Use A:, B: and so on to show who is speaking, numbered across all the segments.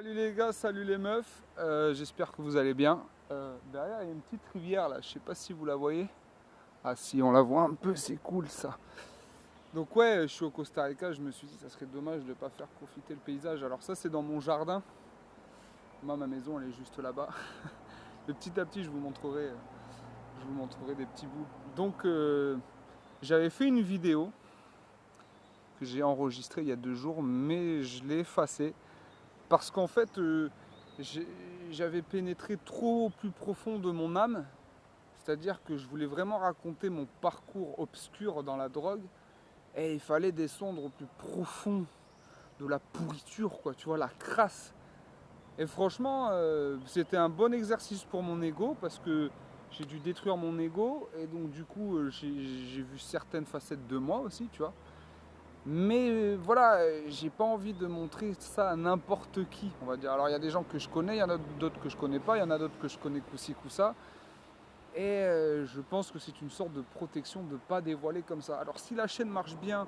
A: Salut les gars, salut les meufs, j'espère que vous allez bien. Derrière il y a une petite rivière là, je sais pas si vous la voyez. Ah si on la voit un peu, c'est cool ça. Donc ouais, je suis au Costa Rica, je me suis dit ça serait dommage de ne pas faire profiter le paysage. Alors ça c'est dans mon jardin, moi ma maison elle est juste là-bas. Et petit à petit je vous montrerai des petits bouts. Donc j'avais fait une vidéo que j'ai enregistrée il y a 2 jours, mais je l'ai effacée. Parce qu'en fait, j'avais pénétré trop au plus profond de mon âme. C'est-à-dire que je voulais vraiment raconter mon parcours obscur dans la drogue. Et il fallait descendre au plus profond de la pourriture, quoi, tu vois, la crasse. Et franchement, c'était un bon exercice pour mon ego parce que j'ai dû détruire mon ego. Et donc, du coup, j'ai vu certaines facettes de moi aussi, tu vois. Mais voilà, j'ai pas envie de montrer ça à n'importe qui, on va dire. Alors il y a des gens que je connais, il y en a d'autres que je connais pas, il y en a d'autres que je connais coup-ci, coup-ça. Et je pense que c'est une sorte de protection de ne pas dévoiler comme ça. Alors si la chaîne marche bien,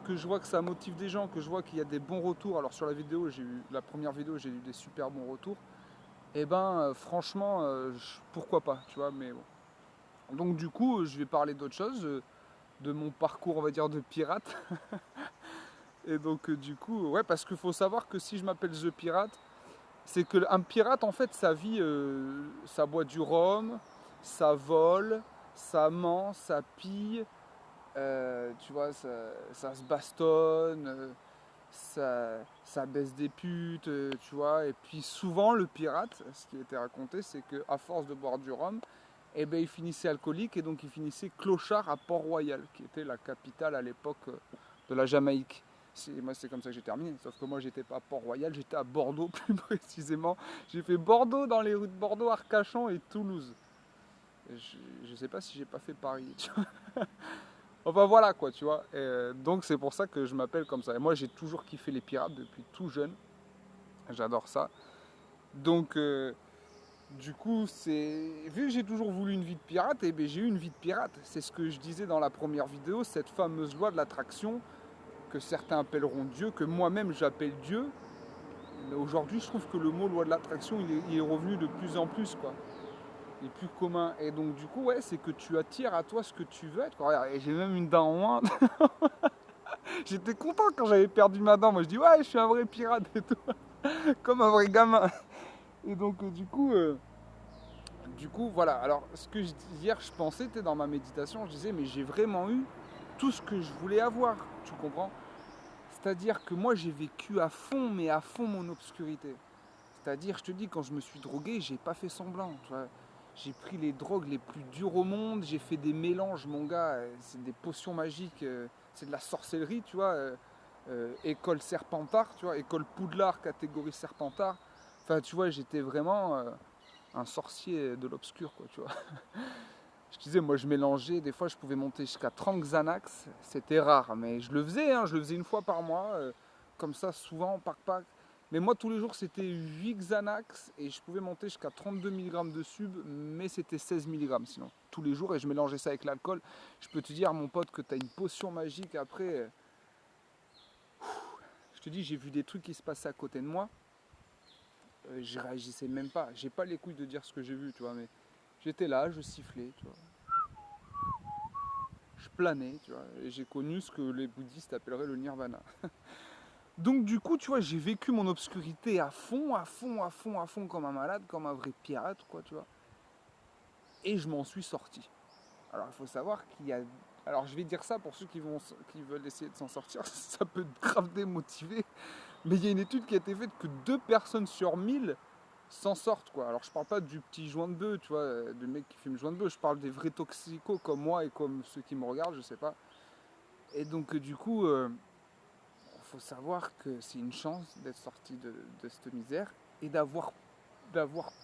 A: que je vois que ça motive des gens, que je vois qu'il y a des bons retours. Alors sur la première vidéo, j'ai eu des super bons retours. Et ben franchement, pourquoi pas, tu vois. Mais bon. Donc du coup, je vais parler d'autre chose, de mon parcours, on va dire, de pirate. Et donc du coup, ouais, parce qu'il faut savoir que si je m'appelle The Pirate, c'est que un pirate en fait sa vie, ça boit du rhum, ça vole, ça ment, ça pille, tu vois, ça se bastonne, ça baisse des putes, tu vois. Et puis souvent le pirate, ce qui était raconté, c'est qu'à force de boire du rhum, eh ben, il finissait alcoolique et donc il finissait clochard à Port-Royal, qui était la capitale à l'époque de la Jamaïque. Moi, c'est comme ça que j'ai terminé. Sauf que moi, j'étais pas à Port-Royal, j'étais à Bordeaux plus précisément. J'ai fait Bordeaux dans les rues de Bordeaux, Arcachon et Toulouse. Et je sais pas si j'ai pas fait Paris. Tu vois. Enfin voilà quoi, tu vois. Et donc c'est pour ça que je m'appelle comme ça. Et moi, j'ai toujours kiffé les pirates depuis tout jeune. J'adore ça. Donc du coup, vu que j'ai toujours voulu une vie de pirate, et ben j'ai eu une vie de pirate. C'est ce que je disais dans la première vidéo, cette fameuse loi de l'attraction que certains appelleront Dieu, que moi-même j'appelle Dieu. Mais aujourd'hui, je trouve que le mot loi de l'attraction, il est revenu de plus en plus, quoi. Il est plus commun. Et donc, du coup, ouais, c'est que tu attires à toi ce que tu veux être. Regarde, et j'ai même une dent en moins. J'étais content quand j'avais perdu ma dent. Moi, je dis, ouais, je suis un vrai pirate et tout. Comme un vrai gamin. Et donc, du coup, voilà. Alors, ce que hier, je pensais, c'était dans ma méditation, je disais, mais j'ai vraiment eu tout ce que je voulais avoir. Tu comprends? C'est-à-dire que moi, j'ai vécu à fond, mais à fond mon obscurité. C'est-à-dire, je te dis, quand je me suis drogué, j'ai pas fait semblant. Tu vois. J'ai pris les drogues les plus dures au monde, j'ai fait des mélanges, mon gars, c'est des potions magiques, c'est de la sorcellerie, tu vois. École Serpentard, tu vois, école Poudlard, catégorie Serpentard. Enfin, tu vois, j'étais vraiment un sorcier de l'obscur, quoi, tu vois. Je disais, moi, je mélangeais, des fois, je pouvais monter jusqu'à 30 Xanax, c'était rare, mais je le faisais, hein, je le faisais une fois par mois, comme ça, souvent, pack. Mais moi, tous les jours, c'était 8 Xanax et je pouvais monter jusqu'à 32 mg de sub, mais c'était 16 mg sinon. Tous les jours, et je mélangeais ça avec l'alcool. Je peux te dire, mon pote, que tu as une potion magique après. Je te dis, j'ai vu des trucs qui se passaient à côté de moi. Je réagissais même pas. J'ai pas les couilles de dire ce que j'ai vu, tu vois, mais j'étais là, je sifflais, tu vois. Je planais, tu vois. Et j'ai connu ce que les bouddhistes appelleraient le nirvana. Donc du coup, tu vois, j'ai vécu mon obscurité à fond, comme un malade, comme un vrai pirate, quoi, tu vois. Et je m'en suis sorti. Alors il faut savoir qu'il y a... Alors je vais dire ça pour ceux qui veulent essayer de s'en sortir, ça peut grave démotiver. Mais il y a une étude qui a été faite que 2 personnes sur 1000 s'en sortent, quoi. Alors je parle pas du petit joint de bœuf, tu vois, du mec qui fume joint de bœuf, je parle des vrais toxicos comme moi et comme ceux qui me regardent, je sais pas. Et donc du coup, faut savoir que c'est une chance d'être sorti de cette misère et d'avoir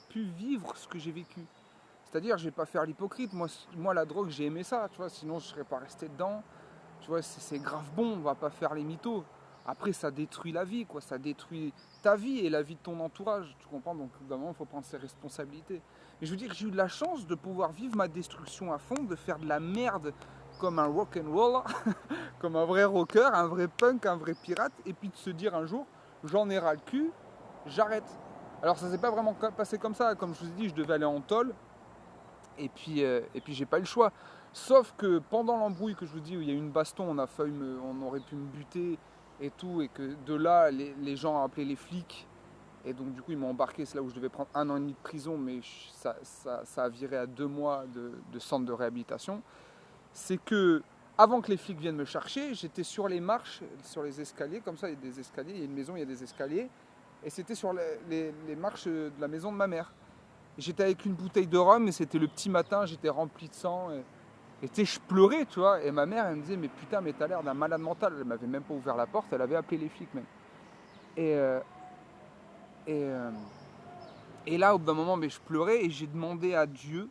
A: pu vivre ce que j'ai vécu. C'est-à-dire, je vais pas faire l'hypocrite. Moi, la drogue, j'ai aimé ça, tu vois. Sinon, je serais pas resté dedans. Tu vois, c'est grave bon. On va pas faire les mythos. Après, ça détruit la vie, quoi. Ça détruit ta vie et la vie de ton entourage. Tu comprends? Donc, d'un moment, il faut prendre ses responsabilités. Mais je veux dire que j'ai eu de la chance de pouvoir vivre ma destruction à fond, de faire de la merde comme un rock'n'roll, comme un vrai rocker, un vrai punk, un vrai pirate, et puis de se dire un jour, j'en ai ras le cul, j'arrête. Alors ça s'est pas vraiment passé comme ça, comme je vous ai dit, je devais aller en tôle, et puis j'ai pas eu le choix. Sauf que pendant l'embrouille que je vous dis, où il y a eu une baston, on aurait pu me buter et tout, et que de là, les gens ont appelé les flics, et donc du coup ils m'ont embarqué, c'est là où je devais prendre 1 an et demi de prison, mais ça a viré à 2 mois de centre de réhabilitation. C'est que avant que les flics viennent me chercher, j'étais sur les marches, sur les escaliers, comme ça il y a des escaliers, il y a une maison, il y a des escaliers, et c'était sur les marches de la maison de ma mère. J'étais avec une bouteille de rhum et c'était le petit matin, j'étais rempli de sang. Et tu sais, je pleurais, tu vois. Et ma mère, elle me disait, mais putain, mais t'as l'air d'un malade mental. Elle m'avait même pas ouvert la porte, elle avait appelé les flics même. Et, euh, et, euh, et là, au bout d'un moment, mais je pleurais et j'ai demandé à Dieu,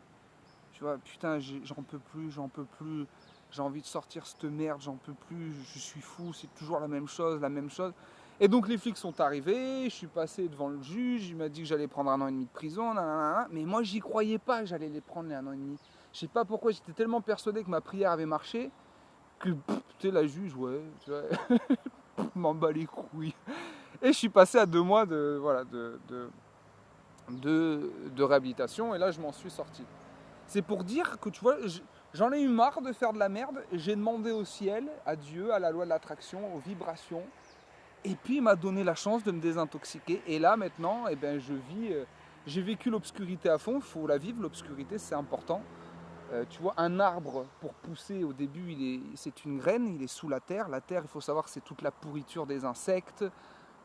A: tu vois, putain, j'en peux plus, j'en peux plus. J'ai envie de sortir cette merde, j'en peux plus, je suis fou, c'est toujours la même chose, la même chose. Et donc les flics sont arrivés, je suis passé devant le juge, il m'a dit que j'allais prendre 1 an et demi de prison, nanana, mais moi j'y croyais pas que j'allais les prendre les 1 an et demi. Je sais pas pourquoi, j'étais tellement persuadé que ma prière avait marché, que tu sais, la juge, ouais, tu vois, m'en bat les couilles. Et je suis passé à 2 mois voilà, de réhabilitation, et là je m'en suis sorti. C'est pour dire que tu vois, j'en ai eu marre de faire de la merde, j'ai demandé au ciel, à Dieu, à la loi de l'attraction, aux vibrations, et puis il m'a donné la chance de me désintoxiquer. Et là maintenant, eh ben, j'ai vécu l'obscurité à fond, il faut la vivre, l'obscurité c'est important. Tu vois, un arbre pour pousser au début, c'est une graine, il est sous la terre. La terre, il faut savoir, c'est toute la pourriture des insectes.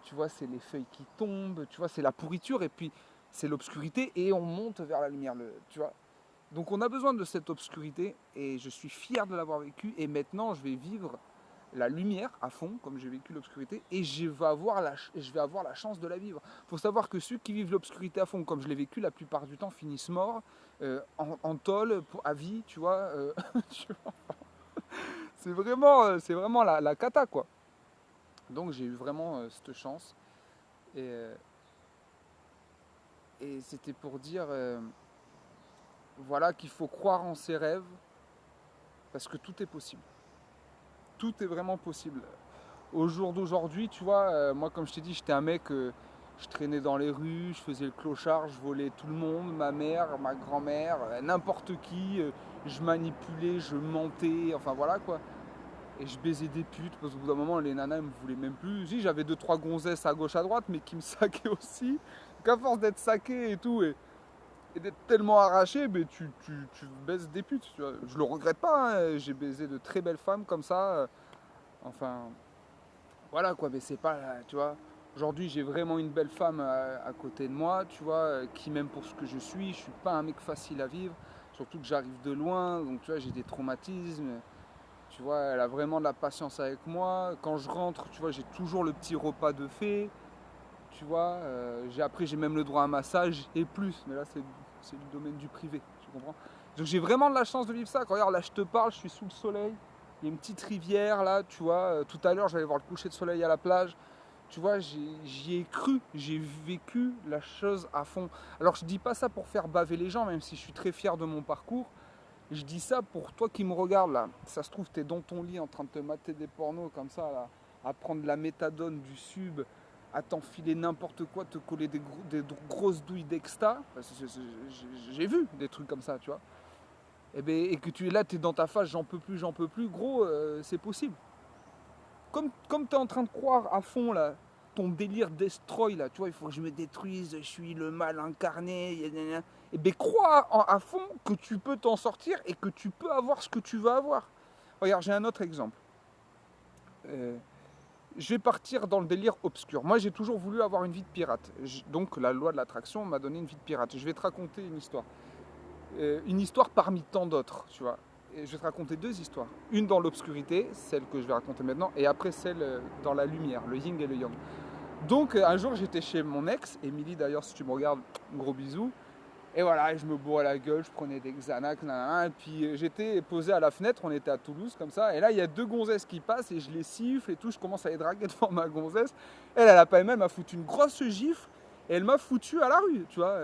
A: Tu vois, c'est les feuilles qui tombent, tu vois, c'est la pourriture et puis c'est l'obscurité et on monte vers la lumière, tu vois. Donc on a besoin de cette obscurité et je suis fier de l'avoir vécu et maintenant je vais vivre la lumière à fond comme j'ai vécu l'obscurité et je vais avoir la chance de la vivre. Il faut savoir que ceux qui vivent l'obscurité à fond comme je l'ai vécu la plupart du temps finissent morts en tôle à vie, tu vois. Tu vois, c'est vraiment la cata quoi. Donc j'ai eu vraiment cette chance et, euh, et c'était pour dire voilà qu'il faut croire en ses rêves parce que tout est possible. Tout est vraiment possible. Au jour d'aujourd'hui, tu vois, moi comme je t'ai dit, j'étais un mec, je traînais dans les rues, je faisais le clochard, je volais tout le monde, ma mère, ma grand-mère, n'importe qui, je manipulais, je mentais, enfin voilà quoi. Et je baisais des putes, parce qu'au bout d'un moment, les nanas ne me voulaient même plus. Si, j'avais 2-3 gonzesses à gauche à droite, mais qui me saquaient aussi. Donc à force d'être saqué et tout, et d'être tellement arraché, mais tu baises des putes. Tu vois. Je le regrette pas, hein, j'ai baisé de très belles femmes comme ça. Enfin, voilà quoi, mais c'est pas, tu vois. Aujourd'hui, j'ai vraiment une belle femme à côté de moi, tu vois, qui m'aime pour ce que je suis. Je suis pas un mec facile à vivre, surtout que j'arrive de loin, donc tu vois, j'ai des traumatismes. Tu vois, elle a vraiment de la patience avec moi. Quand je rentre, tu vois, j'ai toujours le petit repas de fée. Tu vois, après j'ai même le droit à un massage et plus. Mais là, c'est le domaine du privé, tu comprends? Donc j'ai vraiment de la chance de vivre ça. Quand regarde, là, je te parle, je suis sous le soleil. Il y a une petite rivière là, tu vois. Tout à l'heure, j'allais voir le coucher de soleil à la plage. Tu vois, j'y ai cru, j'ai vécu la chose à fond. Alors je dis pas ça pour faire baver les gens, même si je suis très fier de mon parcours. Je dis ça pour toi qui me regarde là. Ça se trouve, tu es dans ton lit en train de te mater des pornos comme ça, là, à prendre de la méthadone, du sub, à t'enfiler n'importe quoi, te coller des grosses douilles d'exta. J'ai vu des trucs comme ça, tu vois. Et que tu es là, tu es dans ta face, j'en peux plus, gros, c'est possible. Comme tu es en train de croire à fond là, ton délire destroy là, tu vois, il faut que je me détruise, je suis le mal incarné, et bien crois à fond que tu peux t'en sortir et que tu peux avoir ce que tu veux avoir. Regarde, j'ai un autre exemple. Euh, je vais partir dans le délire obscur. Moi, j'ai toujours voulu avoir une vie de pirate. Donc, la loi de l'attraction m'a donné une vie de pirate. Je vais te raconter une histoire. Une histoire parmi tant d'autres, tu vois. Et je vais te raconter 2 histoires. Une dans l'obscurité, celle que je vais raconter maintenant, et après celle dans la lumière, le yin et le yang. Donc un jour j'étais chez mon ex, Émilie d'ailleurs si tu me regardes, gros bisous. Et voilà, je me bourrais la gueule, je prenais des Xanax, et puis j'étais posé à la fenêtre, on était à Toulouse comme ça, et là il y a 2 gonzesses qui passent et je les siffle et tout, je commence à les draguer devant ma gonzesse. Elle a pas aimé, elle m'a foutu une grosse gifle et elle m'a foutu à la rue, tu vois.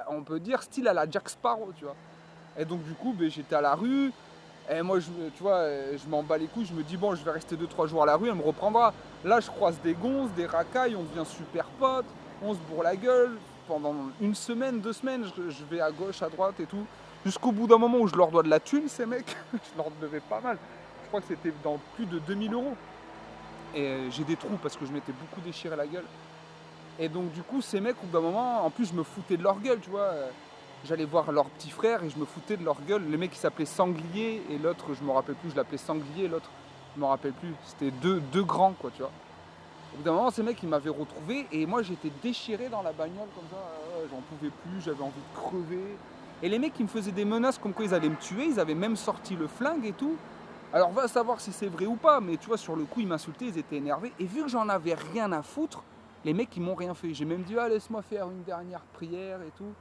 A: On peut dire style à la Jack Sparrow, tu vois. Et donc du coup, j'étais à la rue, et moi, tu vois, je m'en bats les couilles, je me dis, bon, je vais rester 2-3 jours à la rue, elle me reprendra. Là, je croise des gonzes, des racailles, on devient super potes. on se bourre la gueule, pendant une semaine, 2 semaines, je vais à gauche, à droite et tout, jusqu'au bout d'un moment où je leur dois de la thune, ces mecs, je leur devais pas mal, je crois que c'était dans plus de 2 000 euros, et j'ai des trous parce que je m'étais beaucoup déchiré la gueule, et donc du coup ces mecs au bout d'un moment, en plus je me foutais de leur gueule, tu vois, j'allais voir leur petit frère et je me foutais de leur gueule, le mec il s'appelait Sanglier, et l'autre je me rappelle plus, je l'appelais Sanglier, et l'autre je me rappelle plus, c'était deux grands quoi, tu vois. Au bout d'un moment, ces mecs, ils m'avaient retrouvé et moi, j'étais déchiré dans la bagnole comme ça. J'en pouvais plus, j'avais envie de crever. Et les mecs, ils me faisaient des menaces comme quoi ils allaient me tuer. Ils avaient même sorti le flingue et tout. Alors, va savoir si c'est vrai ou pas. Mais tu vois, sur le coup, ils m'insultaient, ils étaient énervés. Et vu que j'en avais rien à foutre, les mecs, ils m'ont rien fait. J'ai même dit, ah, laisse-moi faire une dernière prière et tout.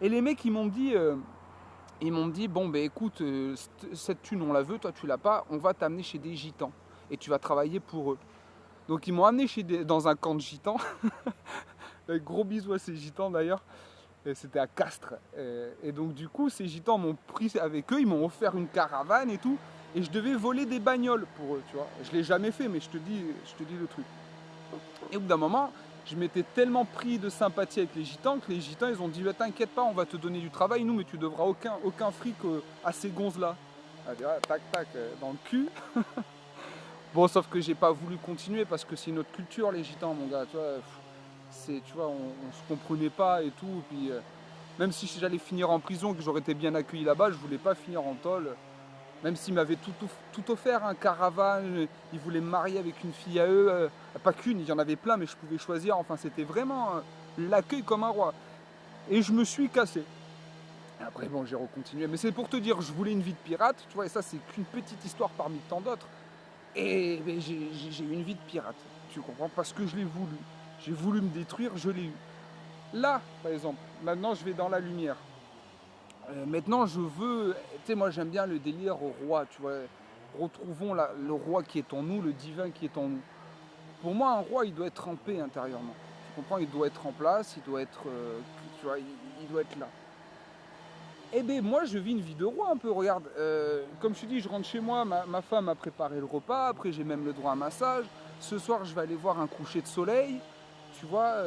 A: Et les mecs, ils m'ont dit, bon, ben écoute, cette thune, on la veut, toi, tu l'as pas. On va t'amener chez des gitans. Et tu vas travailler pour eux. Donc ils m'ont amené dans un camp de gitans. Gros bisous à ces gitans d'ailleurs. Et c'était à Castres. Et donc du coup, ces gitans m'ont pris avec eux, ils m'ont offert une caravane et tout. Et je devais voler des bagnoles pour eux, tu vois. Je l'ai jamais fait, mais je te dis le truc. Et au bout d'un moment, je m'étais tellement pris de sympathie avec les gitans que les gitans, ils ont dit, t'inquiète pas, on va te donner du travail, nous, mais tu devras aucun fric à ces gonzes-là. Tac, tac, dans le cul. Bon, sauf que j'ai pas voulu continuer parce que c'est notre culture, les gitans, mon gars. Tu vois, on se comprenait pas et tout. Puis, même si j'allais finir en prison, que j'aurais été bien accueilli là-bas, je voulais pas finir en tôle. Même s'ils m'avaient tout offert, un caravane, ils voulaient me marier avec une fille à eux. Pas qu'une, il y en avait plein, mais je pouvais choisir. Enfin, c'était vraiment l'accueil comme un roi. Et je me suis cassé. Après, bon, j'ai recontinué. Mais c'est pour te dire, je voulais une vie de pirate, tu vois, et ça, c'est qu'une petite histoire parmi tant d'autres. Et ben, j'ai eu une vie de pirate, tu comprends, parce que je l'ai voulu. J'ai voulu me détruire, je l'ai eu. Là, par exemple, maintenant je vais dans la lumière. Maintenant je veux, tu sais, moi j'aime bien le délire au roi, tu vois. Retrouvons le roi qui est en nous, le divin qui est en nous. Pour moi, un roi, il doit être en paix intérieurement. Tu comprends, il doit être en place, il doit être, tu vois, il doit être là. Eh bien, moi, je vis une vie de roi un peu. Regarde, comme je te dis, je rentre chez moi, ma femme a préparé le repas. Après, j'ai même le droit à un massage. Ce soir, je vais aller voir un coucher de soleil. Tu vois,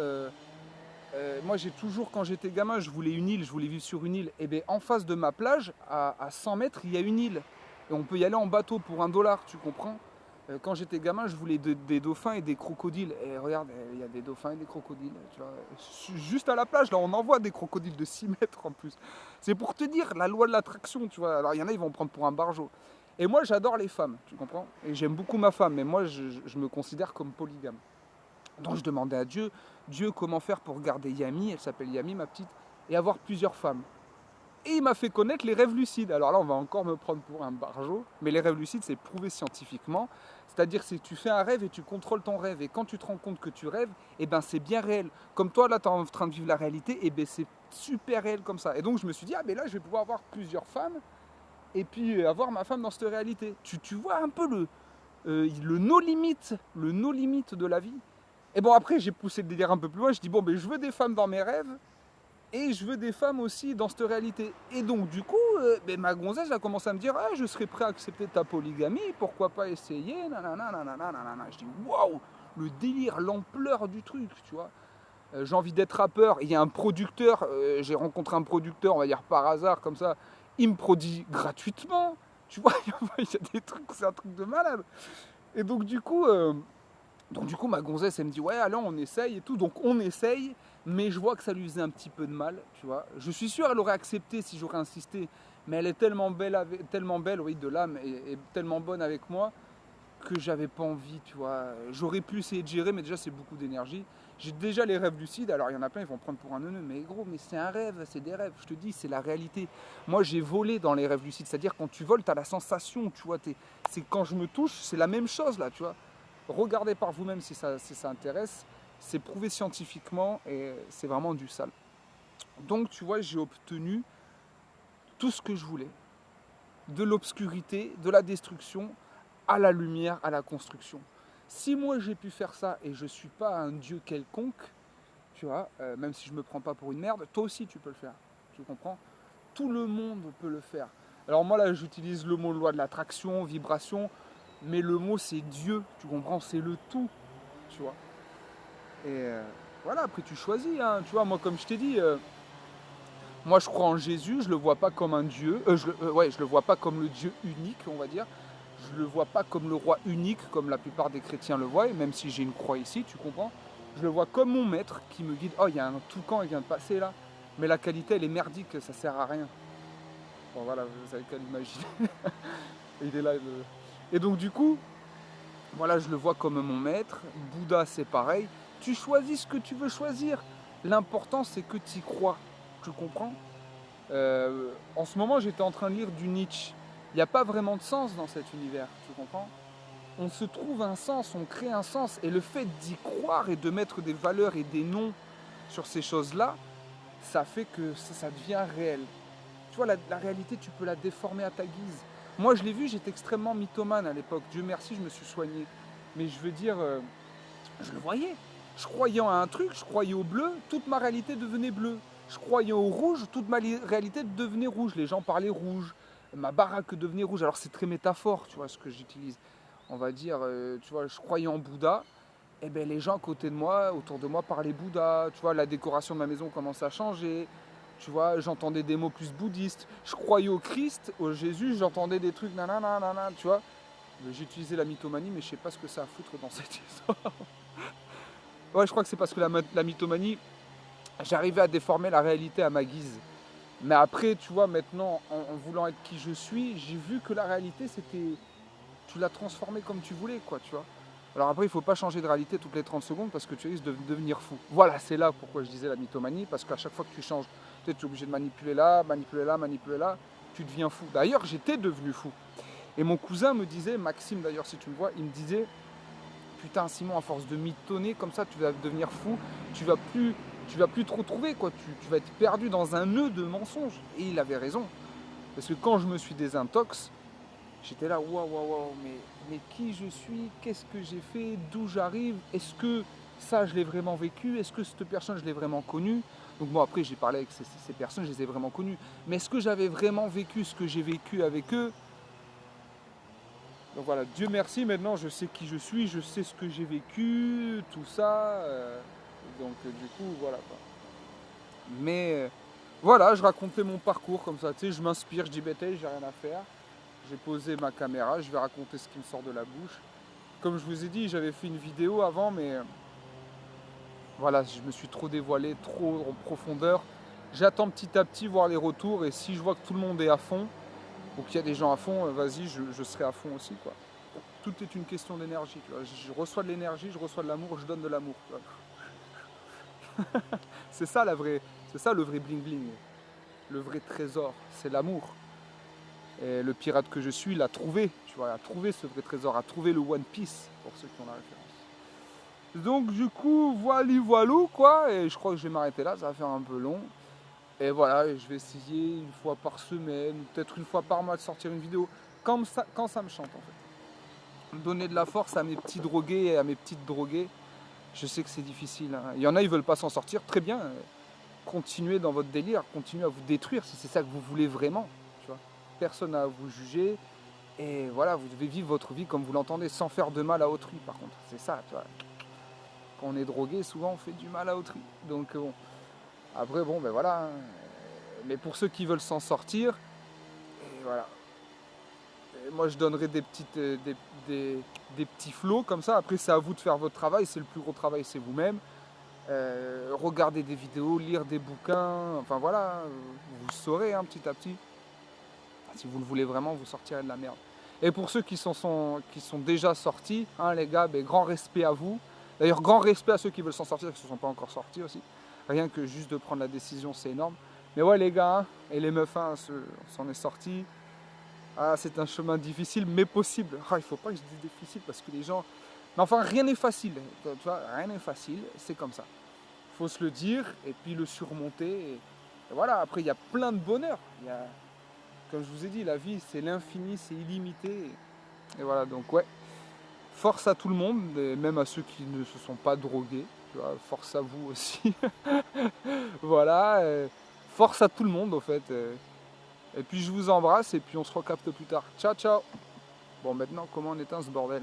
A: moi, j'ai toujours, quand j'étais gamin, je voulais une île, je voulais vivre sur une île. Et bien, en face de ma plage, à 100 mètres, il y a une île. Et on peut y aller en bateau pour $1, tu comprends. Quand j'étais gamin, je voulais des dauphins et des crocodiles. Et regarde, il y a des dauphins et des crocodiles. Tu vois. Juste à la plage, là, on en voit des crocodiles de 6 mètres en plus. C'est pour te dire, la loi de l'attraction, tu vois. Alors, il y en a, ils vont me prendre pour un barjot. Et moi, j'adore les femmes, tu comprends. Et j'aime beaucoup ma femme, mais moi, je me considère comme polygame. Donc, je demandais à Dieu, comment faire pour garder Yami, elle s'appelle Yami, ma petite, et avoir plusieurs femmes. Et il m'a fait connaître les rêves lucides. Alors là, on va encore me prendre pour un barjot, mais les rêves lucides, c'est prouvé scientifiquement. C'est-à-dire que tu fais un rêve et tu contrôles ton rêve. Et quand tu te rends compte que tu rêves, eh ben c'est bien réel. Comme toi, là, tu es en train de vivre la réalité, et ben c'est super réel comme ça. Et donc, je me suis dit, ah ben là, je vais pouvoir avoir plusieurs femmes, et puis avoir ma femme dans cette réalité. Tu vois un peu le no-limit de la vie. Et bon, après, j'ai poussé le délire un peu plus loin. Je dis, bon, ben je veux des femmes dans mes rêves, et je veux des femmes aussi dans cette réalité. Et donc du coup, ma gonzesse a commencé à me dire, ah, je serais prêt à accepter ta polygamie, pourquoi pas essayer, nanana, nanana, nanana. Je dis, waouh, le délire, l'ampleur du truc, tu vois. J'ai envie d'être rappeur, il y a un producteur, j'ai rencontré un producteur, on va dire par hasard, comme ça, il me produit gratuitement, tu vois, il y a des trucs, c'est un truc de malade. Et donc du coup, ma gonzesse, elle me dit, ouais, allons, on essaye et tout. Donc on essaye, mais je vois que ça lui faisait un petit peu de mal, tu vois. Je suis sûr qu'elle aurait accepté si j'aurais insisté, mais elle est tellement belle, oui, de l'âme, et tellement bonne avec moi, que j'avais pas envie, tu vois. J'aurais pu essayer de gérer, mais déjà c'est beaucoup d'énergie. J'ai déjà les rêves lucides, alors il y en a plein, ils vont prendre pour un neuneu, mais gros, mais c'est un rêve, c'est des rêves, je te dis, c'est la réalité. Moi j'ai volé dans les rêves lucides, c'est-à-dire quand tu voles, tu as la sensation, tu vois, c'est quand je me touche, c'est la même chose là, tu vois. Regardez par vous-même si ça intéresse, c'est prouvé scientifiquement et c'est vraiment du sale. Donc tu vois, j'ai obtenu tout ce que je voulais, de l'obscurité, de la destruction, à la lumière, à la construction. Si moi j'ai pu faire ça et je ne suis pas un dieu quelconque, tu vois, même si je ne me prends pas pour une merde, toi aussi tu peux le faire. Tu comprends? Tout le monde peut le faire. Alors moi là j'utilise le mot loi de l'attraction, vibration, mais le mot c'est Dieu, tu comprends? C'est le tout, tu vois. Et voilà, après tu choisis, hein. Tu vois, moi comme je t'ai dit, moi je crois en Jésus, je le vois pas comme un Dieu, je le vois pas comme le Dieu unique, on va dire. Je le vois pas comme le roi unique, comme la plupart des chrétiens le voient, même si j'ai une croix ici, tu comprends. Je le vois comme mon maître qui me guide. Oh, il y a un toucan, il vient de passer là. Mais la qualité, elle est merdique, ça sert à rien. Bon voilà, vous avez qu'à l'imaginer. Il est là. Et donc du coup, voilà, je le vois comme mon maître. Bouddha, c'est pareil. Tu choisis ce que tu veux choisir. L'important, c'est que tu y crois. Tu comprends. En ce moment, j'étais en train de lire du Nietzsche. Il n'y a pas vraiment de sens dans cet univers, tu comprends. On se trouve un sens, on crée un sens. Et le fait d'y croire et de mettre des valeurs et des noms sur ces choses-là, ça fait que ça devient réel. Tu vois, la réalité, tu peux la déformer à ta guise. Moi, je l'ai vu, j'étais extrêmement mythomane à l'époque. Dieu merci, je me suis soigné. Mais je veux dire, je le voyais. Je croyais en un truc, je croyais au bleu, toute ma réalité devenait bleue. Je croyais au rouge, toute ma réalité devenait rouge. Les gens parlaient rouge, ma baraque devenait rouge. Alors c'est très métaphore, tu vois, ce que j'utilise. On va dire, tu vois, je croyais en Bouddha. Et bien les gens à côté de moi, autour de moi, parlaient Bouddha. Tu vois, la décoration de ma maison commençait à changer. Tu vois, j'entendais des mots plus bouddhistes. Je croyais au Christ, au Jésus, j'entendais des trucs nanana, nanana, tu vois. J'utilisais la mythomanie, mais je sais pas ce que ça a à foutre dans cette histoire. Ouais, je crois que c'est parce que la mythomanie, j'arrivais à déformer la réalité à ma guise. Mais après, tu vois, maintenant, en voulant être qui je suis, j'ai vu que la réalité, c'était... Tu l'as transformée comme tu voulais, quoi, tu vois. Alors après, il ne faut pas changer de réalité toutes les 30 secondes parce que tu risques de devenir fou. Voilà, c'est là pourquoi je disais la mythomanie, parce qu'à chaque fois que tu changes, tu es obligé de manipuler là, manipuler là, manipuler là, tu deviens fou. D'ailleurs, j'étais devenu fou. Et mon cousin me disait, Maxime d'ailleurs, si tu me vois, il me disait, putain Simon, à force de mitonner comme ça, tu vas devenir fou, tu vas plus trop trouver, quoi. Tu vas être perdu dans un nœud de mensonges. Et il avait raison. Parce que quand je me suis désintox, j'étais là, waouh, waouh, waouh, mais qui je suis, qu'est-ce que j'ai fait, d'où j'arrive, est-ce que ça je l'ai vraiment vécu, est-ce que cette personne je l'ai vraiment connue. Donc bon, après j'ai parlé avec ces personnes, je les ai vraiment connues. Mais est-ce que j'avais vraiment vécu ce que j'ai vécu avec eux? Donc voilà, Dieu merci, maintenant je sais qui je suis, je sais ce que j'ai vécu, tout ça. Du coup, voilà quoi. Mais voilà, je racontais mon parcours comme ça, tu sais, je m'inspire, je dis bêtise, j'ai rien à faire. J'ai posé ma caméra, je vais raconter ce qui me sort de la bouche. Comme je vous ai dit, j'avais fait une vidéo avant, mais voilà, je me suis trop dévoilé, trop en profondeur. J'attends petit à petit voir les retours et si je vois que tout le monde est à fond, ou qu'il y a des gens à fond, vas-y, je serai à fond aussi, quoi. Tout est une question d'énergie, tu vois. Je reçois de l'énergie, je reçois de l'amour, je donne de l'amour. C'est ça la vraie, c'est ça le vrai bling bling, le vrai trésor, c'est l'amour. Et le pirate que je suis l'a trouvé, tu vois, a trouvé ce vrai trésor, a trouvé le One Piece, pour ceux qui ont la référence. Donc du coup, voilou quoi, et je crois que je vais m'arrêter là, ça va faire un peu long. Et voilà, je vais essayer une fois par semaine, peut-être une fois par mois de sortir une vidéo, quand ça me chante en fait. Donner de la force à mes petits drogués et à mes petites droguées, je sais que c'est difficile. Hein. Il y en a, ils veulent pas s'en sortir, très bien. Continuez dans votre délire, continuez à vous détruire si c'est ça que vous voulez vraiment. Tu vois. Personne n'a à vous juger. Et voilà, vous devez vivre votre vie comme vous l'entendez, sans faire de mal à autrui par contre. C'est ça, tu vois. Quand on est drogué, souvent on fait du mal à autrui. Donc bon, après bon, ben voilà. Hein. Mais pour ceux qui veulent s'en sortir, et voilà. Et moi je donnerai des petits flots comme ça. Après c'est à vous de faire votre travail, c'est le plus gros travail, c'est vous-même. Regarder des vidéos, lire des bouquins, enfin voilà, vous saurez hein, petit à petit. Si vous le voulez vraiment, vous sortirez de la merde. Et pour ceux qui sont déjà sortis, hein, les gars, ben, grand respect à vous. D'ailleurs, grand respect à ceux qui veulent s'en sortir, qui ne sont pas encore sortis aussi. Rien que juste de prendre la décision, c'est énorme. Mais ouais, les gars, hein, et les meufs, hein, on s'en est sortis. Ah, c'est un chemin difficile, mais possible. Ah, il ne faut pas que je dise difficile parce que les gens... Mais enfin, rien n'est facile. Tu vois, rien n'est facile, c'est comme ça. Il faut se le dire et puis le surmonter. Et voilà, après, il y a plein de bonheur. Comme je vous ai dit, la vie, c'est l'infini, c'est illimité. Et voilà, donc ouais, force à tout le monde, et même à ceux qui ne se sont pas drogués. Tu vois, force à vous aussi. Voilà, force à tout le monde, en fait. Et puis je vous embrasse, et puis on se recapte plus tard. Ciao, ciao. Bon, maintenant, comment on éteint ce bordel ?